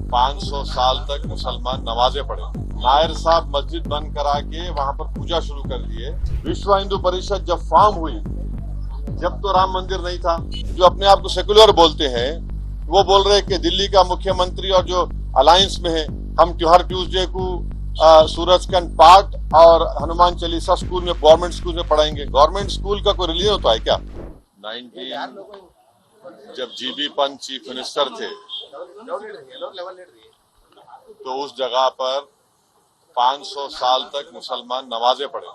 500 साल तक मुसलमान नमाजें पढ़े। नायर साहब मस्जिद बंद करा के वहां पर पूजा शुरू कर दिए। विश्व हिंदू परिषद जब फॉर्म हुई, जब तो राम मंदिर नहीं था। जो अपने आप को सेकुलर बोलते हैं वो बोल रहे हैं कि दिल्ली का मुख्यमंत्री और जो अलायंस में है, हम हर ट्यूसडे को सूरजकंड पाठ और हनुमान चालीसा स्कूल में, गवर्नमेंट स्कूल में पढ़ाएंगे। गवर्नमेंट स्कूल का कोई रिलीजन होता है क्या? 19 जब जीबी पंत चीफ मिनिस्टर थे तो उस जगह पर 500 साल तक मुसलमान नमाजें पढ़े।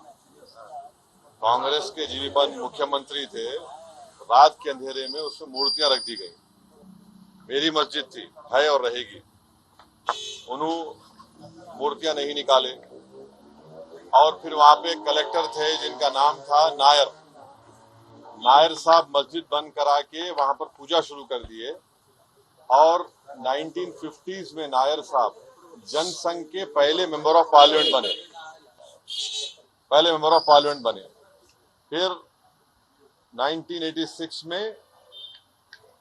कांग्रेस के जीबी पंत मुख्यमंत्री थे, रात के अंधेरे में उसमें मूर्तियां रख दी गई। मेरी मस्जिद थी, है और रहेगी। उन्होंने मूर्तियां नहीं निकाले। और फिर वहां पे कलेक्टर थे जिनका नाम था नायर। नायर साहब मस्जिद बंद करा के वहां पर पूजा शुरू कर दिए। और 1950s में नायर साहब जनसंघ के पहले मेंबर ऑफ पार्लियामेंट बने। फिर 1986 में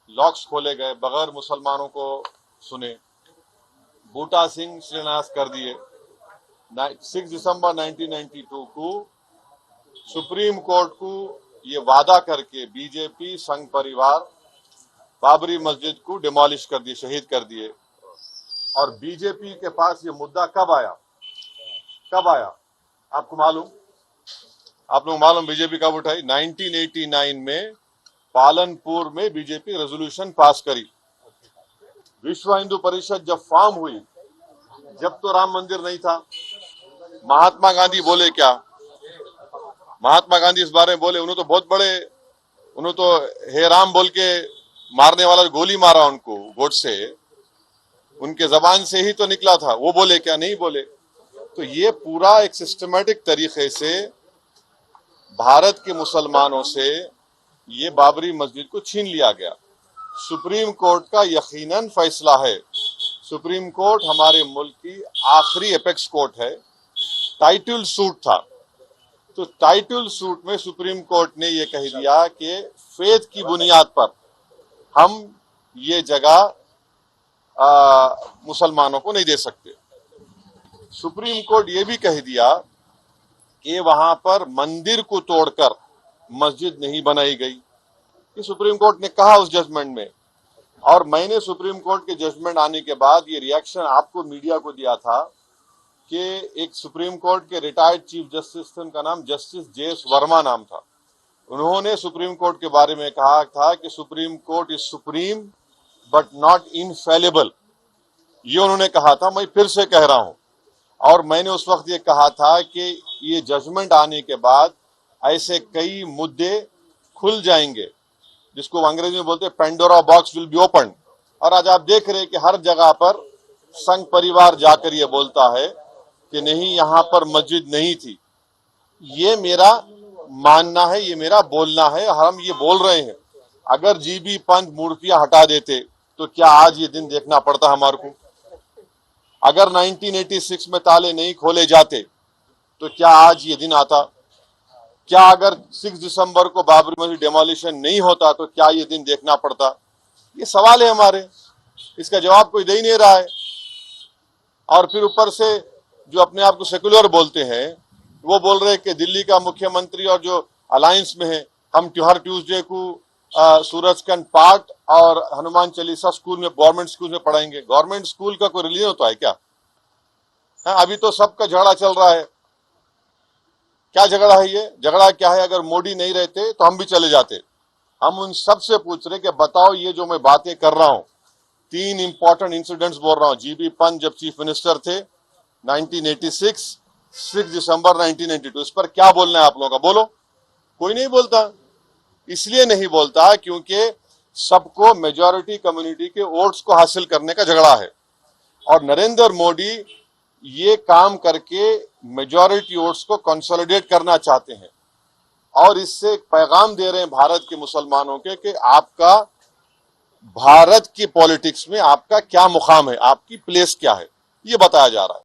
लॉक्स खोले गए, बगैर मुसलमानों को सुने। बूटा सिंह शिलान्यास कर दिए। 6 दिसंबर 1992 को सुप्रीम कोर्ट को ये वादा करके बीजेपी संघ परिवार बाबरी मस्जिद को डिमोलिश कर दिए, शहीद कर दिए। और बीजेपी के पास ये मुद्दा कब आया आपको मालूम? आप लोग मालूम बीजेपी कब उठाई? 1989 में पालनपुर में बीजेपी रेजोल्यूशन पास करी। विश्व हिंदू परिषद जब फॉर्म हुई, जब तो राम मंदिर नहीं था। महात्मा गांधी बोले क्या? महात्मा गांधी इस बारे में बोले, उन्होंने तो बहुत बड़े, उन्होंने तो हे राम बोल के मारने वाला गोली मारा उनको, गोडसे, उनके जबान से ही तो निकला था। वो बोले क्या? नहीं बोले। तो ये पूरा एक सिस्टमैटिक तरीके से भारत के मुसलमानों से ये बाबरी मस्जिद को छीन लिया गया। सुप्रीम कोर्ट का यकीनन फैसला है। सुप्रीम कोर्ट हमारे मुल्क की आखिरी एपेक्स कोर्ट है। टाइटल सूट था, तो टाइटल सूट में सुप्रीम कोर्ट ने ये कह दिया कि फेथ की बुनियाद पर हम ये जगह मुसलमानों को नहीं दे सकते। सुप्रीम कोर्ट ये भी कह दिया कि वहां पर मंदिर को तोड़कर मस्जिद नहीं बनाई गई। ये सुप्रीम कोर्ट ने कहा उस जजमेंट में। और मैंने सुप्रीम कोर्ट के जजमेंट आने के बाद ये रिएक्शन आपको, मीडिया को दिया था कि एक सुप्रीम कोर्ट के रिटायर्ड चीफ जस्टिस थे, उनका नाम जस्टिस जे.एस. वर्मा नाम था। उन्होंने सुप्रीम कोर्ट के बारे में कहा था कि supreme court is supreme but not infallible. ये उन्होंने कहा था, मैं फिर से कह रहा हूं। और मैंने उस वक्त ये कहा था कि ये जजमेंट आने के बाद ऐसे कई मुद्दे खुल जाएंगे, जिसको अंग्रेजी में बोलते हैं Pandora box will be open. और आज आप देख रहे हैं कि हर जगह पर संघ परिवार जाकर ये बोलता है कि नहीं, यहां पर मस्जिद नहीं थी। ये मेरा मानना है, ये मेरा बोलना है, हम ये बोल रहे हैं। अगर जीबी पंत मूर्तियां हटा देते तो क्या आज ये दिन देखना पड़ता हमारे को? अगर 1986 में ताले नहीं खोले जाते तो क्या आज ये दिन आता? क्या अगर 6 दिसंबर को बाबरी मस्जिद डेमोलिशन नहीं होता तो क्या ये दिन देखना पड़ता? ये सवाल है हमारे, इसका जवाब कोई दे ही नहीं रहा है। और फिर ऊपर से जो अपने आप को सेकुलर बोलते हैं वो बोल रहे हैं कि दिल्ली का मुख्यमंत्री और जो अलायंस में है, हम हर ट्यूसडे को सूरजकंड पाठ और हनुमान चालीसा स्कूल में, गवर्नमेंट स्कूल में पढ़ाएंगे। गवर्नमेंट स्कूल का कोई रिलीजन होता है क्या? अभी तो सबका झगड़ा चल रहा है। क्या झगड़ा है ये? झगड़ा क्या है? अगर मोदी नहीं रहते तो हम भी चले जाते। हम उन सब से पूछ रहे कि बताओ, ये जो मैं बातें कर रहा हूं, 3 इंपॉर्टेंट इंसिडेंट्स बोल रहा हूं। जीबी पंत जब चीफ मिनिस्टर थे 1986, 6 दिसंबर 1992, इस पर क्या बोलना है आप लोगों का? बोलो। कोई नहीं बोलता। इसलिए नहीं बोलता क्योंकि सबको मेजॉरिटी कम्युनिटी के वोट्स को हासिल करने का झगड़ा है। और नरेंद्र मोदी ये काम करके मेजॉरिटी वोट्स को कंसोलिडेट करना चाहते हैं। और इससे पैगाम दे रहे हैं भारत के मुसलमानों के कि आपका भारत की पॉलिटिक्स में आपका क्या मुकाम है, आपकी प्लेस क्या है, ये बताया जा रहा है।